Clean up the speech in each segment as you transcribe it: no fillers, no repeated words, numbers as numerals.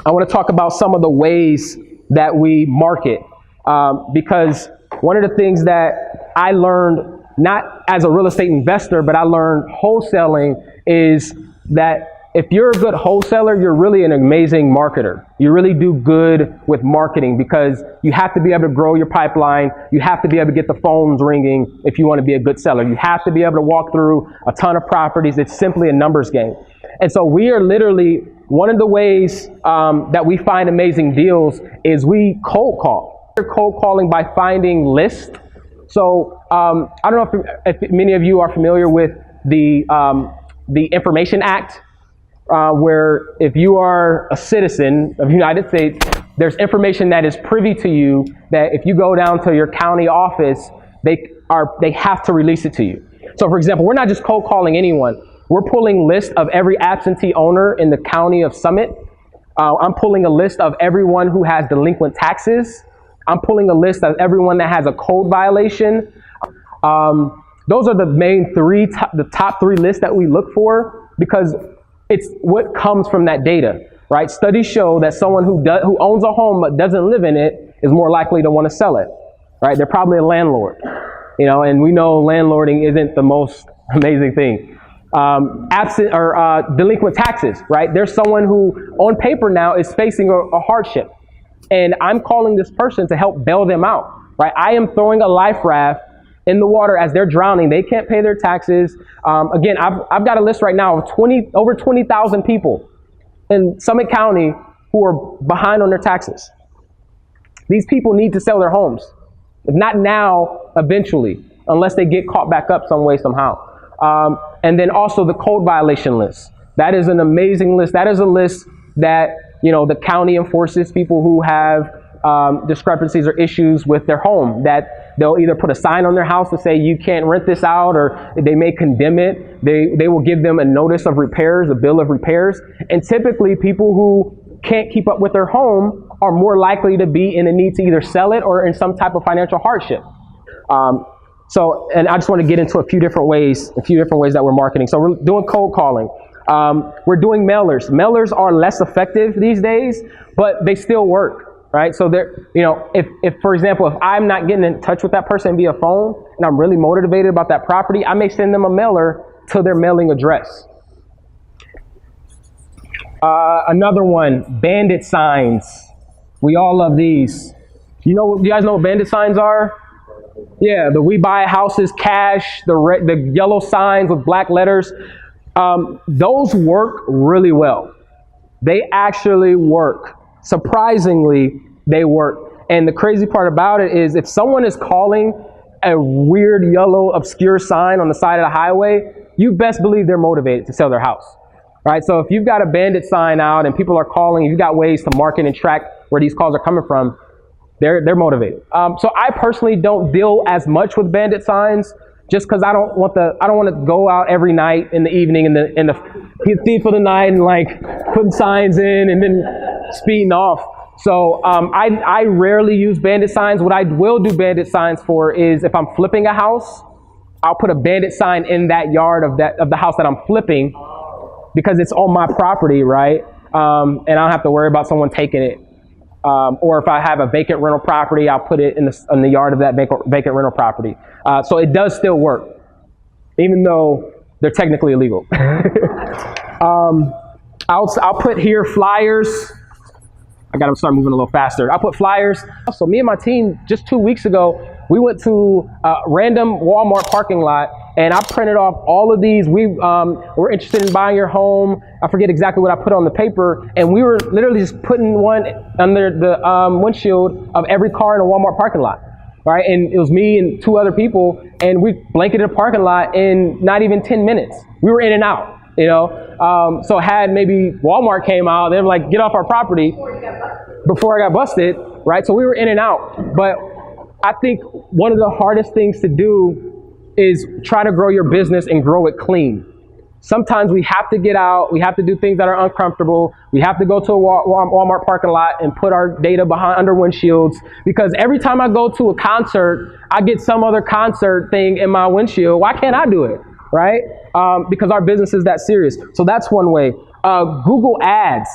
I want to talk about some of the ways that we market, because one of the things that I learned, not as a real estate investor, but I learned wholesaling, is that if you're a good wholesaler, you're really an amazing marketer. You really do good with marketing because you have to be able to grow your pipeline. You have to be able to get the phones ringing if you want to be a good seller. You have to be able to walk through a ton of properties. It's simply a numbers game. And so we are literally, one of the ways that we find amazing deals is we cold call. We're cold calling by finding lists. So I don't know if many of you are familiar with the Information Act. Where if you are a citizen of the United States, there's information that is privy to you that if you go down to your county office, they have to release it to you. So for example, we're not just cold calling anyone. We're pulling lists of every absentee owner in the county of Summit. I'm pulling a list of everyone who has delinquent taxes. I'm pulling a list of everyone that has a code violation. Those are the main the top three lists that we look for, because it's what comes from that data, right? Studies show that someone who owns a home but doesn't live in it is more likely to want to sell it, right? They're probably a landlord, and we know landlording isn't the most amazing thing. Delinquent taxes, right? There's someone who on paper now is facing a hardship, and I'm calling this person to help bail them out, right? I am throwing a life raft in the water as they're drowning. They can't pay their taxes. Again, I've got a list right now of over 20,000 people in Summit County who are behind on their taxes. These people need to sell their homes. If not now, eventually, unless they get caught back up some way, somehow. And then also the code violation list. That is an amazing list. That is a list that, the county enforces people who have discrepancies or issues with their home, that they'll either put a sign on their house to say you can't rent this out, or they may condemn it. They will give them a notice of repairs, a bill of repairs. And typically people who can't keep up with their home are more likely to be in a need to either sell it or in some type of financial hardship. And I just want to get into a few different ways that we're marketing. So we're doing cold calling. We're doing mailers. Mailers are less effective these days, but they still work. Right. So if for example, if I'm not getting in touch with that person via phone and I'm really motivated about that property, I may send them a mailer to their mailing address. Another one, bandit signs. We all love these. You guys know what bandit signs are? Yeah, the we buy houses cash, the yellow signs with black letters. Those work really well. They actually work. Surprisingly, they work. And the crazy part about it is if someone is calling a weird yellow obscure sign on the side of the highway, you best believe they're motivated to sell their house, right? So if you've got a bandit sign out and people are calling, you've got ways to market and track where these calls are coming from, they're motivated. So I personally don't deal as much with bandit signs, just because I don't want to go out every night in the evening in the thief of the night and putting signs in and then speeding off. So I rarely use bandit signs. What I will do bandit signs for is if I'm flipping a house, I'll put a bandit sign in that yard of the house that I'm flipping, because it's on my property, right? And I don't have to worry about someone taking it. Or if I have a vacant rental property, I'll put it in the yard of that vacant rental property. So it does still work, even though they're technically illegal. I'll put here flyers. I got to start moving a little faster. I'll put flyers. So me and my team, just 2 weeks ago, we went to a random Walmart parking lot, and I printed off all of these. We were interested in buying your home. I forget exactly what I put on the paper, and we were literally just putting one under the windshield of every car in a Walmart parking lot, right? And it was me and 2 other people, and we blanketed a parking lot in not even 10 minutes. We were in and out. So had maybe Walmart came out, they were like, get off our property before I got busted, right? So we were in and out. But I think one of the hardest things to do is try to grow your business and grow it clean. Sometimes we have to get out, we have to do things that are uncomfortable, we have to go to a Walmart parking lot and put our data under windshields, because every time I go to a concert, I get some other concert thing in my windshield. Why can't I do it? Right? Because our business is that serious. So that's one way. Google Ads.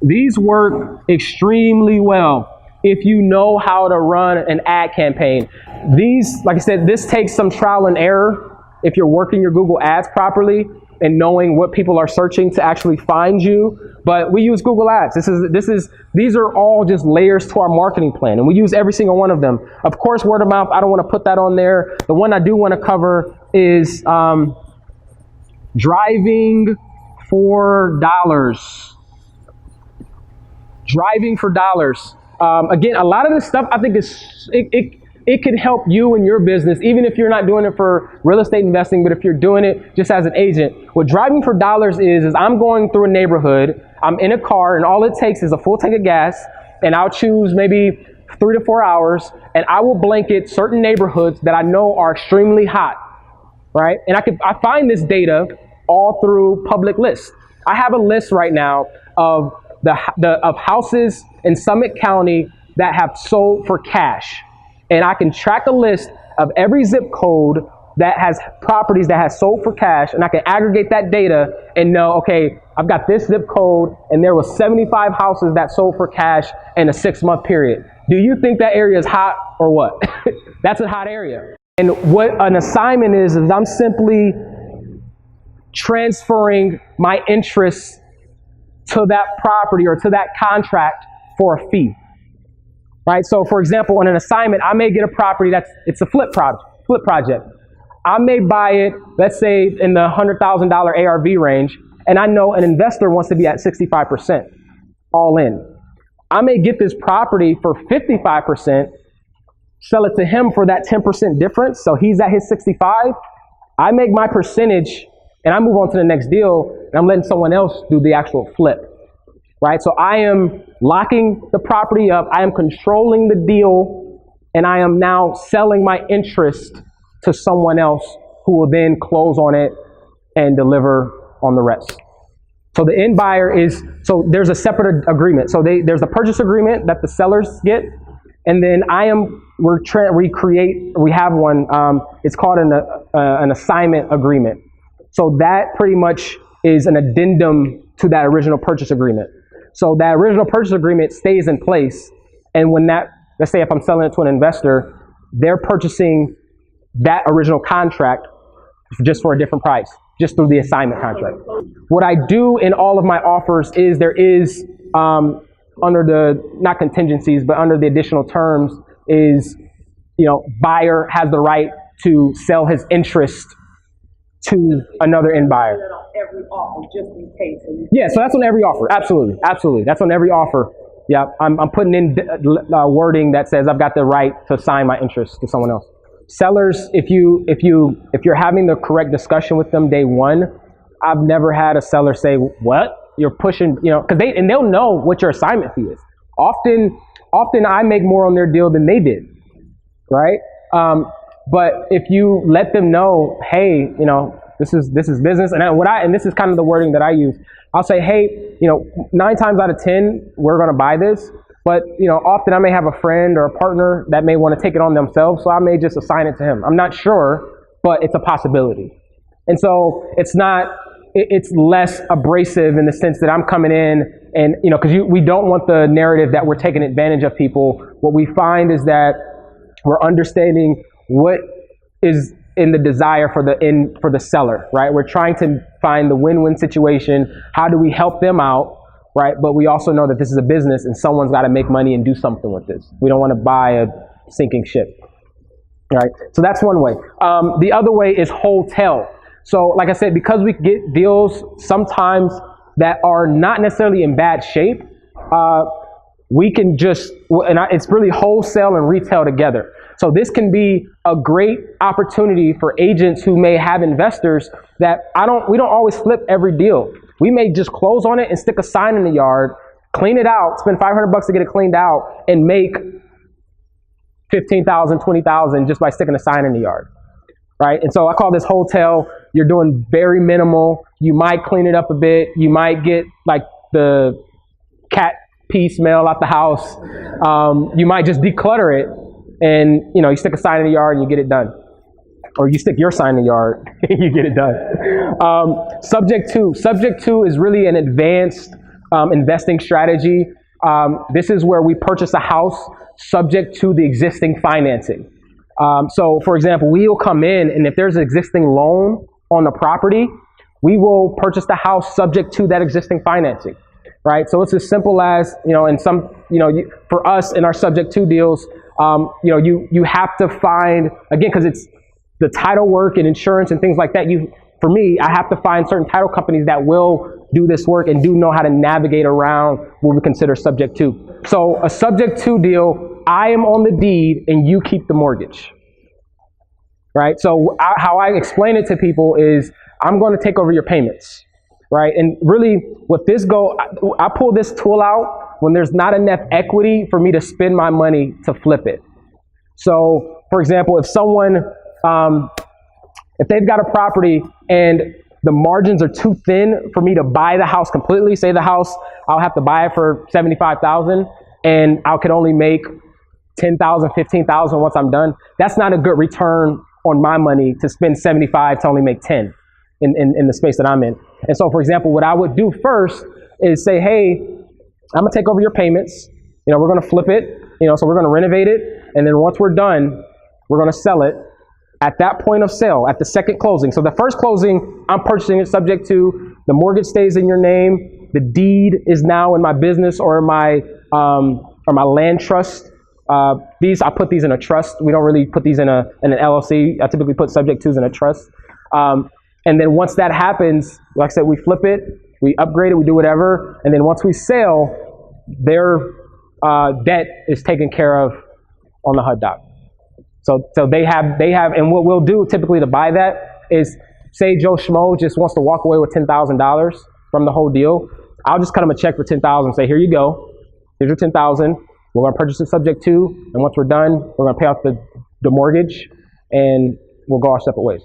These work extremely well if you know how to run an ad campaign. These, like I said, this takes some trial and error if you're working your Google Ads properly and knowing what people are searching to actually find you. But we use Google Ads. These are all just layers to our marketing plan, and we use every single one of them. Of course, word of mouth, I don't want to put that on there. The one I do want to cover is driving for dollars. Driving for dollars. Again, a lot of this stuff I think it could help you and your business, even if you're not doing it for real estate investing, but if you're doing it just as an agent. What driving for dollars is I'm going through a neighborhood, I'm in a car, and all it takes is a full tank of gas, and I'll choose maybe 3 to 4 hours, and I will blanket certain neighborhoods that I know are extremely hot, right? And I find this data all through public lists. I have a list right now of of houses in Summit County that have sold for cash. And I can track a list of every zip code that has properties that has sold for cash, and I can aggregate that data and know, okay, I've got this zip code, and there was 75 houses that sold for cash in a 6-month period. Do you think that area is hot or what? That's a hot area. And what an assignment is I'm simply transferring my interest to that property or to that contract for a fee. Right? So for example, on an assignment, I may get a property it's a flip project. I may buy it, let's say in the $100,000 ARV range, and I know an investor wants to be at 65% all in. I may get this property for 55%, sell it to him for that 10% difference, so he's at his 65. I make my percentage, and I move on to the next deal, and I'm letting someone else do the actual flip. Right? So I am locking the property up, I am controlling the deal, and I am now selling my interest to someone else who will then close on it and deliver on the rest. So the end buyer so there's a separate agreement. So there's a purchase agreement that the sellers get, and then we have one, it's called an assignment agreement. So that pretty much is an addendum to that original purchase agreement. So that original purchase agreement stays in place, and when let's say if I'm selling it to an investor, they're purchasing that original contract just for a different price, just through the assignment contract. What I do in all of my offers is there is, under the, not contingencies, but under the additional terms is, buyer has the right to sell his interest to another end buyer. Every offer, just in case. Yeah, so that's on every offer. Absolutely. That's on every offer. Yeah, I'm putting in wording that says I've got the right to assign my interest to someone else. Sellers, if you're having the correct discussion with them day one, I've never had a seller say, "What? You're pushing?" Because they'll know what your assignment fee is. Often I make more on their deal than they did, right? But if you let them know, hey, this is business, and this is kind of the wording that I use. I'll say, hey, 9 times out of 10, we're going to buy this, but often I may have a friend or a partner that may want to take it on themselves, so I may just assign it to him. I'm not sure, but it's a possibility. And so it's less abrasive in the sense that I'm coming in and because we don't want the narrative that we're taking advantage of people. What we find is that we're understanding what is in the desire for the seller, right? We're trying to find the win-win situation. How do we help them out, right? But we also know that this is a business and someone's got to make money and do something with this. We don't want to buy a sinking ship, right? So that's one way. The other way is wholesale. So like I said, because we get deals sometimes that are not necessarily in bad shape, we can it's really wholesale and retail together. So this can be a great opportunity for agents who may have investors that we don't always flip every deal. We may just close on it and stick a sign in the yard, clean it out, spend $500 to get it cleaned out, and make $15,000, $20,000 just by sticking a sign in the yard, right? And so I call this wholesale. You're doing very minimal. You might clean it up a bit. You might get like the cat pee smell out the house. You might just declutter it. And you stick a sign in the yard and you get it done, or you stick your sign in the yard and you get it done. Subject to is really an advanced investing strategy. This is where we purchase a house subject to the existing financing. So, for example, we will come in, and if there's an existing loan on the property, we will purchase the house subject to that existing financing, right? So it's as simple as, in some, for us in our subject to deals, you have to find, again, because it's the title work and insurance and things like that. For me, I have to find certain title companies that will do this work and do know how to navigate around what we consider subject to. So a subject to deal, I am on the deed and you keep the mortgage, right? So how I explain it to people is I'm going to take over your payments, right? And really with this I pull this tool out when there's not enough equity for me to spend my money to flip it. So for example, if someone, if they've got a property and the margins are too thin for me to buy the house completely, say the house, I'll have to buy it for $75,000 and I could only make $10,000, $15,000 once I'm done. That's not a good return on my money to spend 75 to only make 10 in the space that I'm in. And so, for example, what I would do first is say, hey, I'm gonna take over your payments. We're gonna flip it. So we're gonna renovate it, and then once we're done, we're gonna sell it. At that point of sale, at the second closing. So the first closing, I'm purchasing it subject to the mortgage stays in your name. The deed is now in my business or my land trust. I put these in a trust. We don't really put these in an LLC. I typically put subject tos in a trust. And then once that happens, like I said, we flip it, we upgrade it, we do whatever. And then once we sell, their debt is taken care of on the HUD doc. So they have, and what we'll do typically to buy that is, say Joe Schmo just wants to walk away with $10,000 from the whole deal. I'll just cut him a check for $10,000 and say, here you go. Here's your $10,000. We're going to purchase it subject to, and once we're done, we're going to pay off the mortgage, and we'll go our separate ways.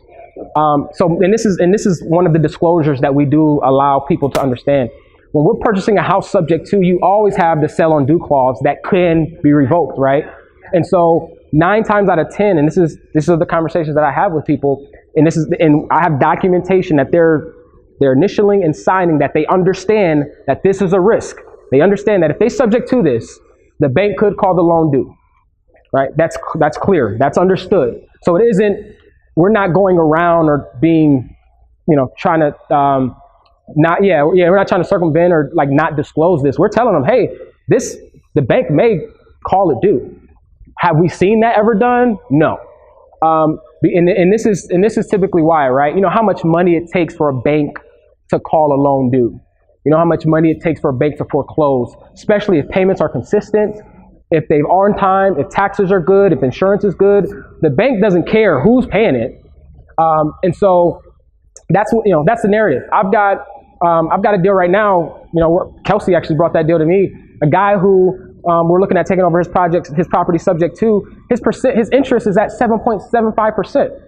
And this is one of the disclosures that we do allow people to understand. When we're purchasing a house subject to, you always have the sell on due clause that can be revoked, right? And so 9 times out of 10, and this is the conversations that I have with people, and I have documentation that they're initialing and signing that they understand that this is a risk. They understand that if they subject to this, the bank could call the loan due, right? That's clear. That's understood. So it isn't, we're not going around or being, trying to, we're not trying to circumvent or like not disclose this. We're telling them, hey, the bank may call it due. Have we seen that ever done? No. And this is typically why, right? You know how much money it takes for a bank to call a loan due. You know how much money it takes for a bank to foreclose, especially if payments are consistent, if they've on time, if taxes are good, if insurance is good. The bank doesn't care who's paying it. And so that's the narrative. I've got a deal right now. Kelsey actually brought that deal to me. A guy who we're looking at taking over his property subject to, his interest is at 7.75%.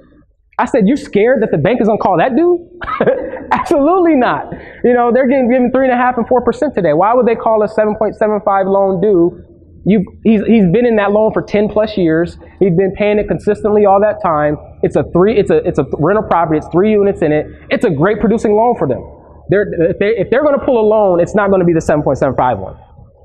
I said, you're scared that the bank is gonna call that due? Absolutely not. They're given 3.5% and 4% today. Why would they call a 7.75 loan due? He's been in that loan for 10 plus years. He's been paying it consistently all that time. It's a rental property. It's 3 units in it. It's a great producing loan for them. If they're going to pull a loan, it's not going to be the 7.75 one.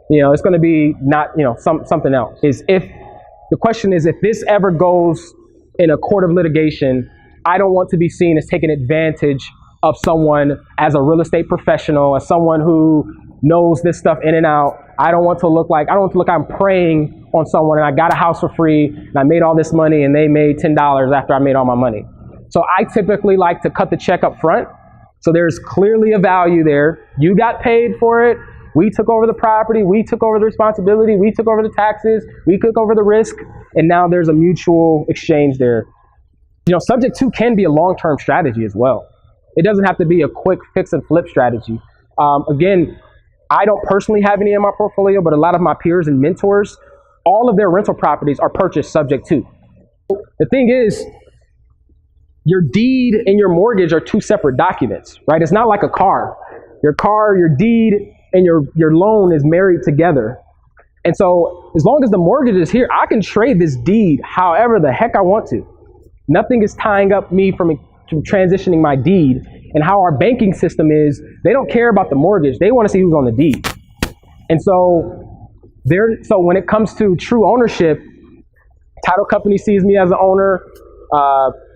It's going to be not something else. The question is, if this ever goes in a court of litigation, I don't want to be seen as taking advantage of someone as a real estate professional, as someone who knows this stuff in and out. I don't want to look like I'm preying on someone and I got a house for free and I made all this money and they made $10 after I made all my money. So I typically like to cut the check up front. So there's clearly a value there. You got paid for it. We took over the property. We took over the responsibility. We took over the taxes. We took over the risk. And now there's a mutual exchange there. Subject to can be a long-term strategy as well. It doesn't have to be a quick fix and flip strategy. Again, I don't personally have any in my portfolio, but a lot of my peers and mentors, all of their rental properties are purchased subject to. The thing is, your deed and your mortgage are 2 separate documents, right? It's not like a car. Your deed and your loan is married together. And so as long as the mortgage is here, I can trade this deed however the heck I want to. Nothing is tying up me from transitioning my deed. And how our banking system is, they don't care about the mortgage. They want to see who's on the deed. And so when it comes to true ownership, title company sees me as an owner.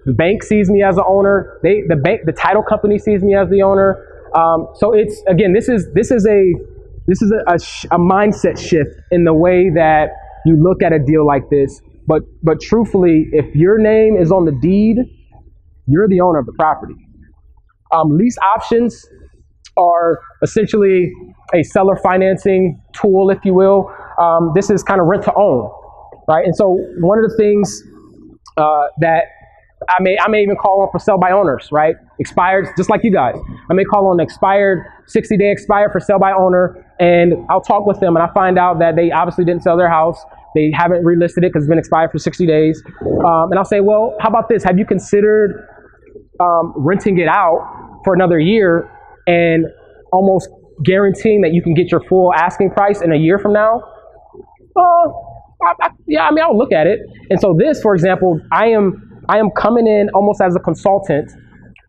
The bank sees me as an owner. The title company sees me as the owner. So it's, again, this is a mindset shift in the way that you look at a deal like this. But truthfully, if your name is on the deed, you're the owner of the property. Lease options are essentially a seller financing tool, if you will. This is kind of rent to own, right? And so one of the things that I may even call on for sell by owners, right? Expired, just like you guys. I may call on expired, 60-day expired for sell by owner, and I'll talk with them, and I find out that they obviously didn't sell their house. They haven't relisted it because it's been expired for 60 days. And I'll say, well, how about this? Have you considered renting it out for another year and almost guaranteeing that you can get your full asking price in a year from now? I'll look at it. And so this, for example, I am coming in almost as a consultant.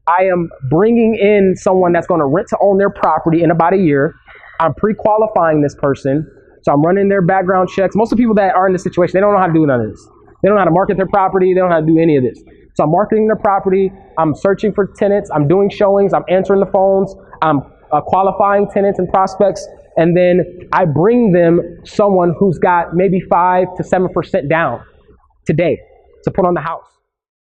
I am bringing in someone that's going to rent to own their property in about a year. I'm pre-qualifying this person. So I'm running their background checks. Most of the people that are in this situation, they don't know how to do none of this. They don't know how to market their property. They don't know how to do any of this. So I'm marketing their property. I'm searching for tenants. I'm doing showings. I'm answering the phones. I'm qualifying tenants and prospects. And then I bring them someone who's got maybe 5 to 7% down today to put on the house.